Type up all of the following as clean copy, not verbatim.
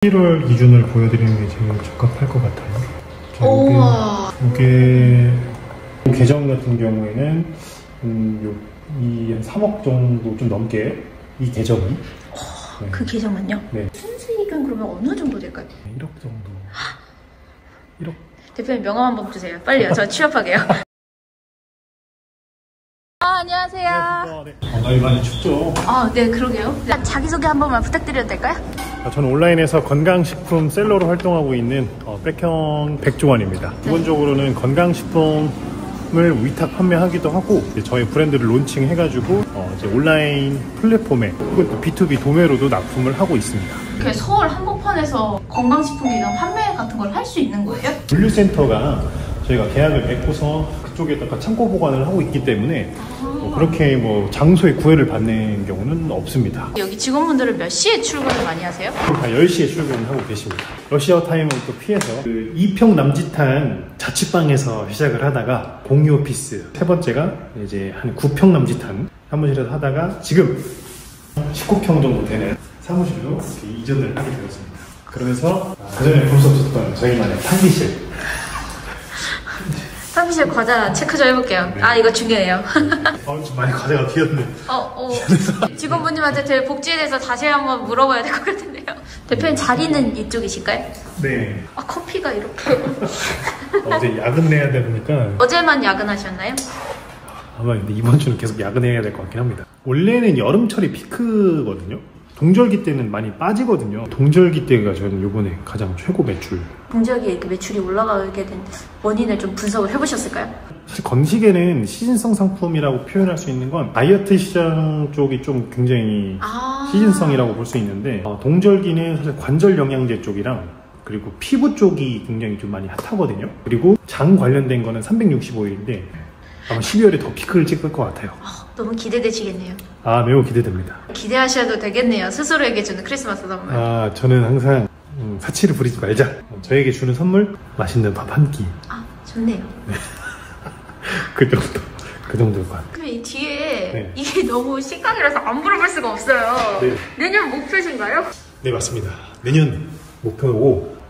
11월 기준을 보여드리는 게 제일 적합할 것 같아요. 이게 계정 같은 경우에는 한 3억 정도 좀 넘게 이 계정은. 네. 그 계정은요? 네. 순수익은 그러면 어느 정도 될까요? 1억 정도. 1억. 대표님 명함 한번 주세요. 빨리요. 저 취업하게요. 안녕하세요. 네. 날이 많이 춥죠? 네, 그러게요. 자기소개 한 번만 부탁드려도 될까요? 저는 온라인에서 건강식품 셀러로 활동하고 있는 백형 백종원입니다. 기본적으로는 건강식품을 위탁 판매하기도 하고 저희 브랜드를 론칭해가지고 이제 온라인 플랫폼에 그것도 B2B 도매로도 납품을 하고 있습니다. 서울 한복판에서 건강식품이나 판매 같은 걸 할 수 있는 거예요? 분류센터가 저희가 계약을 맺고서 그쪽에다가 창고 보관을 하고 있기 때문에 그렇게 장소에 구애를 받는 경우는 없습니다. 여기 직원분들은 몇 시에 출근을 많이 하세요? 다 10시에 출근을 하고 계십니다. 러시아 타임을 또 피해서 2평 남짓한 자취방에서 시작을 하다가 공유 오피스, 세 번째가 이제 한 9평 남짓한 사무실에서 하다가 지금 19평 정도 되는 사무실로 이전을 하게 되었습니다. 그러면서 그전에 볼 수 없었던 저희만의 탕비실. 탕비실 과자 체크 좀 해볼게요. 네. 이거 중요해요. 좀 많이 과자가 비었네. 직원분님한테 제 복지에 대해서 다시 한번 물어봐야 될 것 같은데요. 대표님 자리는 이쪽이실까요? 네. 커피가 이렇게. 어제 야근해야 되니까. 어제만 야근하셨나요? 아마 근데 이번 주는 계속 야근해야 될 것 같긴 합니다. 원래는 여름철이 피크거든요. 동절기 때는 많이 빠지거든요. 동절기 때가 저는 이번에 가장 최고 매출. 동절기에 이렇게 매출이 올라가게 된 원인을 좀 분석을 해보셨을까요? 사실 건식에는 시즌성 상품이라고 표현할 수 있는 건 다이어트 시장 쪽이 좀 굉장히 시즌성이라고 볼 수 있는데 동절기는 사실 관절 영양제 쪽이랑 그리고 피부 쪽이 굉장히 좀 많이 핫하거든요. 그리고 장 관련된 거는 365일인데 아마 12월에 더 피크를 찍을 것 같아요. 너무 기대되시겠네요. 매우 기대됩니다. 기대하셔도 되겠네요. 스스로에게 주는 크리스마스 선물. 저는 항상 사치를 부리지 말자. 저에게 주는 선물 맛있는 밥 한 끼. 좋네요. 네. 그 정도가. 그럼 이 뒤에 이게 너무 식당이라서 안 물어볼 수가 없어요. 네. 내년 목표신가요? 네, 맞습니다. 내년 목표고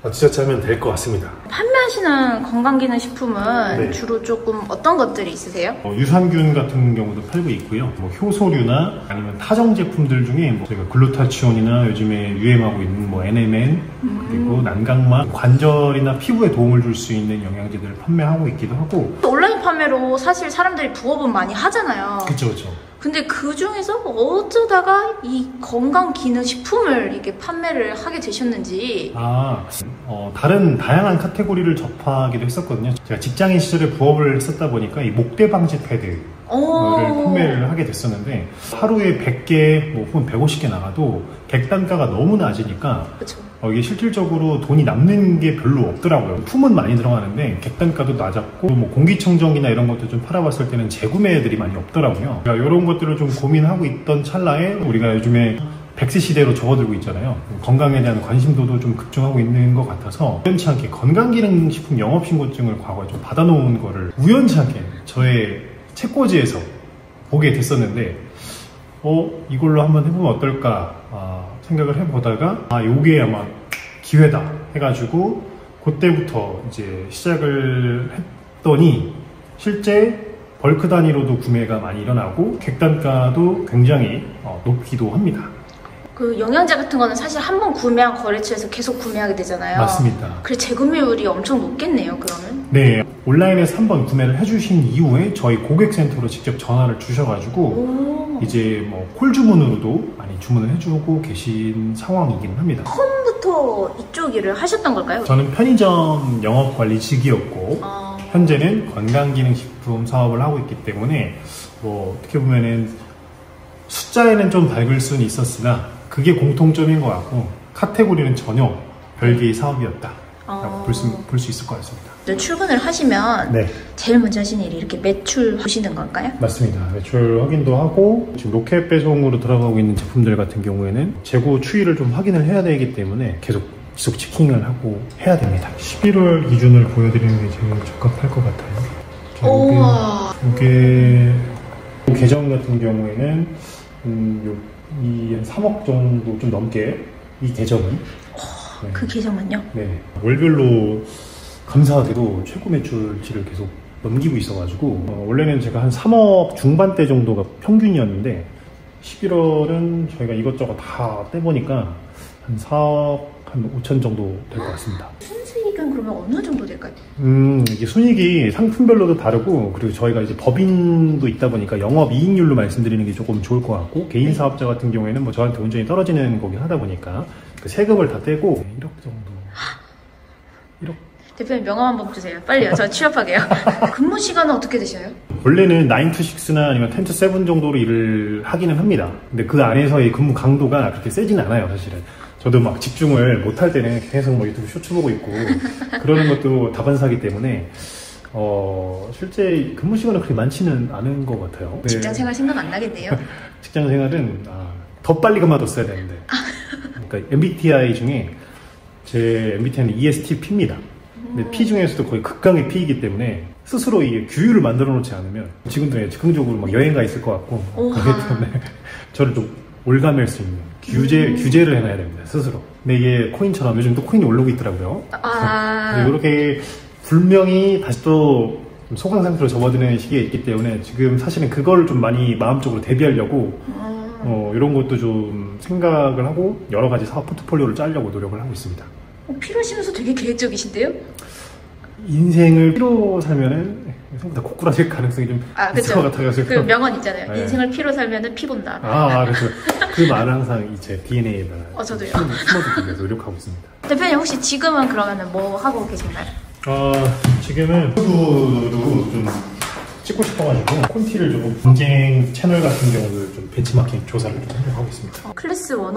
뒤차차하면 될 것 같습니다. 판매하시는 건강기능식품은 주로 조금 어떤 것들이 있으세요? 유산균 같은 경우도 팔고 있고요. 효소류나 아니면 타정 제품들 중에 저희가 글루타치온이나 요즘에 유행하고 있는 NMN 그리고 난강막, 관절이나 피부에 도움을 줄 수 있는 영양제들을 판매하고 있기도 하고. 온라인 판매로 사실 사람들이 부업은 많이 하잖아요. 그렇죠. 근데 그 중에서 어쩌다가 이 건강기능식품을 이렇게 판매를 하게 되셨는지. 다른 다양한 카테고리를 접하기도 했었거든요. 제가 직장인 시절에 부업을 했었다 보니까 이 목대 방지 패드를 판매를 하게 됐었는데 하루에 100개 혹은 150개 나가도 객단가가 너무 낮으니까 이게 실질적으로 돈이 남는 게 별로 없더라고요. 품은 많이 들어가는데 객단가도 낮았고 공기청정기나 이런 것도 좀 팔아봤을 때는 재구매들이 많이 없더라고요. 그러니까 이런 것들을 좀 고민하고 있던 찰나에 우리가 요즘에 100세 시대로 접어들고 있잖아요. 건강에 대한 관심도도 좀 급증하고 있는 것 같아서 우연치 않게 건강기능식품 영업신고증을 과거에 좀 받아놓은 거를 우연치 않게 저의 책꽂이에서 보게 됐었는데 이걸로 한번 해보면 어떨까 생각을 해보다가 요게 아마 기회다 해가지고 그때부터 이제 시작을 했더니 실제 벌크 단위로도 구매가 많이 일어나고 객단가도 굉장히 높기도 합니다. 그 영양제 같은 거는 사실 한번 구매한 거래처에서 계속 구매하게 되잖아요. 맞습니다. 그래서 재구매율이 엄청 높겠네요, 그러면? 네. 온라인에서 한번 구매를 해주신 이후에 저희 고객센터로 직접 전화를 주셔가지고 이제 콜 주문으로도 많이 주문을 해주고 계신 상황이긴 합니다. 처음부터 이쪽 일을 하셨던 걸까요? 저는 편의점 영업관리직이었고 현재는 건강기능식품 사업을 하고 있기 때문에 어떻게 보면은 숫자에는 좀 밝을 수는 있었으나 그게 공통점인 것 같고 카테고리는 전혀 별개의 사업이었다라고 볼 수 있을 것 같습니다. 출근을 하시면 제일 먼저 하시는 일이 이렇게 매출 보시는 건가요? 맞습니다. 매출 확인도 하고 지금 로켓 배송으로 들어가고 있는 제품들 같은 경우에는 재고 추이를 좀 확인을 해야 되기 때문에 계속 체킹을 하고 해야 됩니다. 11월 기준을 보여드리는 게 제일 적합할 것 같아요. 이게 계정 같은 경우에는 한 3억 정도 좀 넘게 이 계정은. 네. 그 계정은요? 네. 월별로 감사하게도 최고 매출치를 계속 넘기고 있어가지고 원래는 제가 한 3억 중반대 정도가 평균이었는데 11월은 저희가 이것저것 다 떼보니까 한 4억 한 5천 정도 될 것 같습니다. 순수익은 그러면 어느 정도 될까요? 이게 순익이 상품별로도 다르고, 그리고 저희가 이제 법인도 있다 보니까 영업 이익률로 말씀드리는 게 조금 좋을 것 같고, 개인 사업자 같은 경우에는 뭐 저한테 온전히 떨어지는 거긴 하다 보니까 그 세금을 다 떼고 1억 정도. 1억. 대표님 명함 한번 주세요. 빨리요. 저 취업하게요. 근무 시간은 어떻게 되셔요? 원래는 9 to 6나 아니면 10 to 7 정도로 일을 하기는 합니다. 근데 그 안에서의 근무 강도가 그렇게 세진 않아요, 사실은. 저도 막 집중을 못할 때는 계속 뭐 유튜브 쇼츠 보고 있고 그러는 것도 다반사기 때문에 실제 근무 시간은 그렇게 많지는 않은 것 같아요. 네. 직장 생활 생각 안 나겠네요. 직장 생활은 더 빨리 그만뒀어야 되는데. 그러니까 MBTI 중에 제 MBTI는 ESTP입니다. 근데 P 중에서도 거의 극강의 P이기 때문에 스스로 이 규율을 만들어 놓지 않으면 지금도 즉흥적으로 막 여행 가 있을 것 같고 그렇기 때문에 저를 좀 올가맬 수 있는 규제를 해놔야 됩니다, 스스로. 근데 이게 코인처럼 요즘 또 코인이 올라오고 있더라고요. 이렇게 불명이 다시 또 소강 상태로 접어드는 시기에 있기 때문에 지금 사실은 그걸 좀 많이 마음적으로 대비하려고 이런 것도 좀 생각을 하고 여러 가지 사업 포트폴리오를 짜려고 노력을 하고 있습니다. 필요하시면서 되게 계획적이신데요? 인생을 피로 살면은 생각보다 고꾸라질 가능성이 좀 있을 것 같아가지고. 그 명언 있잖아요. 네. 인생을 피로 살면은 피 본다. 그렇죠. 그 말은 항상 제 DNA에다가 저도요. 숨어두기 노력하고 있습니다. 대표님 혹시 지금은 그러면은 뭐 하고 계신가요? 지금은 유튜브도 좀 찍고 싶어가지고 콘티를 조금 경쟁 채널 같은 경우를 좀 벤치마킹 조사를 좀 하고 있습니다. 클래스 101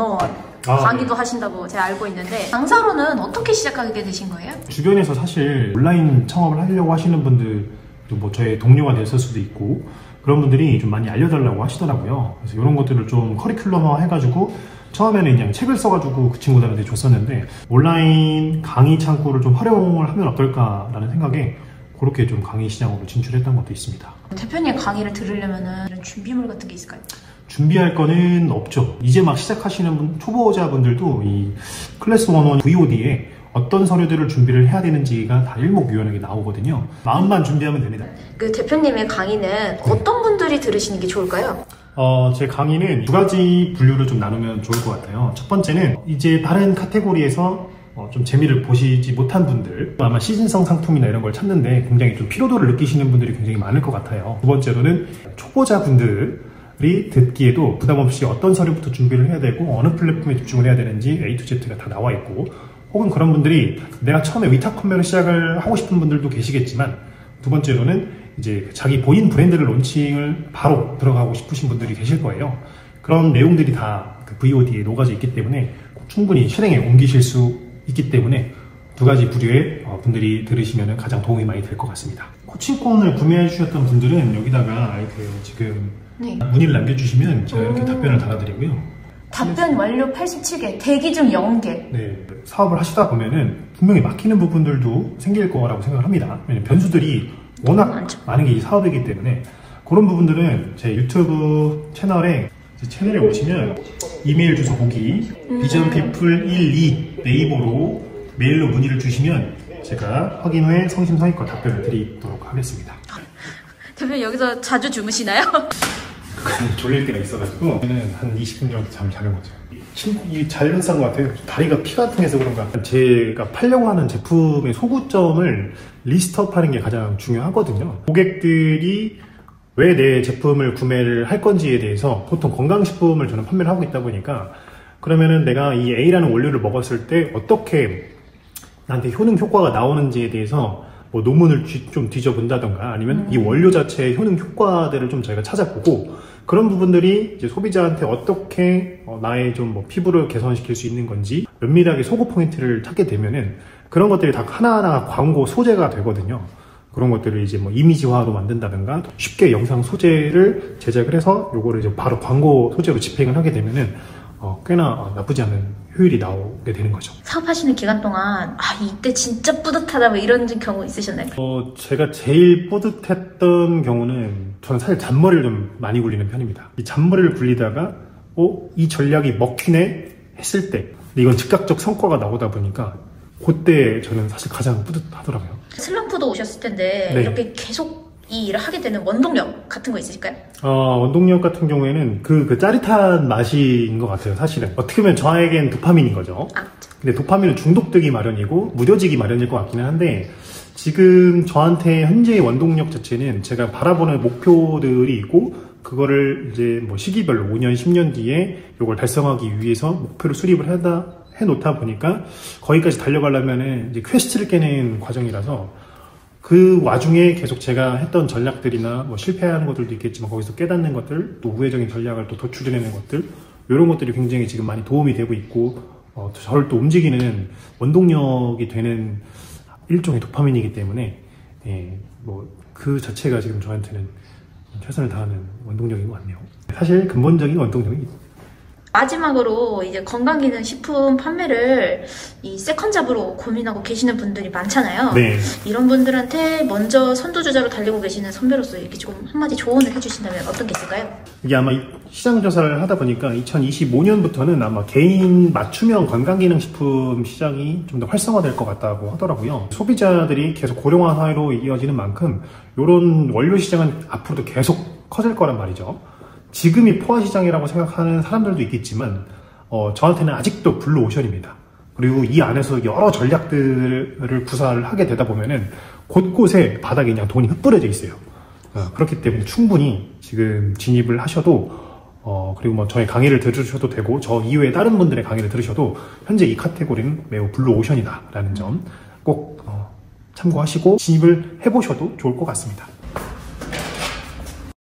강의도 하신다고 제가 알고 있는데 강사로는 어떻게 시작하게 되신 거예요? 주변에서 사실 온라인 창업을 하려고 하시는 분들도 뭐 저의 동료가 됐을 수도 있고 그런 분들이 좀 많이 알려달라고 하시더라고요. 그래서 이런 것들을 좀 커리큘럼화 해가지고 처음에는 그냥 책을 써가지고 그 친구들한테 줬었는데 온라인 강의 창구를 좀 활용을 하면 어떨까라는 생각에 그렇게 좀 강의 시장으로 진출했던 것도 있습니다. 대표님 강의를 들으려면 이런 준비물 같은 게 있을까요? 준비할 거는 없죠. 이제 막 시작하시는 초보자분들도 이 클래스 101 VOD에 어떤 서류들을 준비를 해야 되는지가 다 일목요연하게 나오거든요. 마음만 준비하면 됩니다. 그 대표님의 강의는 어떤 분들이 들으시는 게 좋을까요? 제 강의는 두 가지 분류를 좀 나누면 좋을 것 같아요. 첫 번째는 이제 다른 카테고리에서 좀 재미를 보시지 못한 분들, 아마 시즌성 상품이나 이런 걸 찾는데 굉장히 좀 피로도를 느끼시는 분들이 굉장히 많을 것 같아요. 두 번째로는 초보자분들이 듣기에도 부담 없이 어떤 서류부터 준비를 해야 되고 어느 플랫폼에 집중을 해야 되는지 A to Z가 다 나와 있고, 혹은 그런 분들이 내가 처음에 위탁 판매로 시작을 하고 싶은 분들도 계시겠지만, 두 번째로는 이제 자기 본인 브랜드를 론칭을 바로 들어가고 싶으신 분들이 계실 거예요. 그런 내용들이 다 그 VOD에 녹아져 있기 때문에 충분히 실행에 옮기실 수 있기 때문에 두 가지 부류의 분들이 들으시면 가장 도움이 많이 될 것 같습니다. 코칭권을 구매해 주셨던 분들은 여기다가 이렇게 지금 문의를 남겨주시면 제가 이렇게 답변을 달아드리고요. 답변 완료 87개, 대기 중 0개. 네, 사업을 하시다 보면은 분명히 막히는 부분들도 생길 거라고 생각을 합니다. 왜냐면 변수들이 워낙 많은 게 이 사업이기 때문에 그런 부분들은 제 유튜브 채널에 오시면 이메일 주소 보기 비전피플12 네이버로 메일로 문의를 주시면 제가 확인 후에 성심성의껏 답변을 드리도록 하겠습니다. 대표님 여기서 자주 주무시나요? 졸릴 때가 있어가지고 저는 한 20분 정도 잠 자는 거죠. 이 자연스러운 것 같아요. 다리가 피가 통해서 그런가. 제가 팔려고 하는 제품의 소구점을 리스트업하는 게 가장 중요하거든요. 고객들이 왜 내 제품을 구매를 할 건지에 대해서 보통 건강식품을 저는 판매를 하고 있다 보니까 그러면은 내가 이 A라는 원료를 먹었을 때 어떻게 나한테 효과가 나오는지에 대해서 뭐 논문을 좀 뒤져본다던가 아니면 이 원료 자체의 효능 효과들을 좀 저희가 찾아보고 그런 부분들이 이제 소비자한테 어떻게 나의 좀 뭐 피부를 개선시킬 수 있는 건지 면밀하게 소구 포인트를 찾게 되면은 그런 것들이 다 하나하나 광고 소재가 되거든요. 그런 것들을 이제 뭐 이미지화로 만든다든가 쉽게 영상 소재를 제작을 해서 요거를 이제 바로 광고 소재로 집행을 하게 되면은 꽤나 나쁘지 않은 효율이 나오게 되는 거죠. 사업하시는 기간 동안 이때 진짜 뿌듯하다 뭐 이런 경우 있으셨나요? 제가 제일 뿌듯했던 경우는 저는 사실 잔머리를 좀 많이 굴리는 편입니다. 이 잔머리를 굴리다가 이 전략이 먹히네 했을 때 근데 이건 즉각적 성과가 나오다 보니까 그때 저는 사실 가장 뿌듯하더라고요. 슬럼프도 오셨을 텐데 네. 이렇게 계속 이 일을 하게 되는 원동력 같은 거 있으실까요? 원동력 같은 경우에는 그 짜릿한 맛인 것 같아요. 사실은 어떻게 보면 저에겐 도파민인 거죠. 근데 도파민은 중독되기 마련이고 무뎌지기 마련일 것 같기는 한데, 지금 저한테 현재의 원동력 자체는 제가 바라보는 목표들이 있고, 그거를 이제 뭐 시기별로 5년, 10년 뒤에 이걸 달성하기 위해서 목표를 수립을 해놓다 보니까 거기까지 달려가려면은 이제 퀘스트를 깨는 과정이라서, 그 와중에 계속 제가 했던 전략들이나 뭐 실패하는 것들도 있겠지만 거기서 깨닫는 것들, 또 우회적인 전략을 또 도출해내는 것들, 이런 것들이 굉장히 지금 많이 도움이 되고 있고, 저를 또 움직이는 원동력이 되는 일종의 도파민이기 때문에, 뭐 그 자체가 지금 저한테는 최선을 다하는 원동력인 것 같네요. 사실 근본적인 원동력이. 마지막으로 이제 건강기능식품 판매를 이 세컨잡으로 고민하고 계시는 분들이 많잖아요. 네. 이런 분들한테 먼저 선두주자로 달리고 계시는 선배로서 이렇게 조금 한마디 조언을 해주신다면 어떤 게 있을까요? 이게 아마 시장 조사를 하다 보니까 2025년부터는 아마 개인 맞춤형 건강기능식품 시장이 좀 더 활성화될 것 같다고 하더라고요. 소비자들이 계속 고령화 사회로 이어지는 만큼 이런 원료 시장은 앞으로도 계속 커질 거란 말이죠. 지금이 포화시장이라고 생각하는 사람들도 있겠지만 저한테는 아직도 블루오션입니다. 그리고 이 안에서 여러 전략들을 구사를 하게 되다 보면은 곳곳에 바닥에 그냥 돈이 흩뿌려져 있어요. 그렇기 때문에 충분히 지금 진입을 하셔도 그리고 뭐 저의 강의를 들으셔도 되고, 저 이외에 다른 분들의 강의를 들으셔도 현재 이 카테고리는 매우 블루오션이다 라는 점 꼭 참고하시고 진입을 해보셔도 좋을 것 같습니다.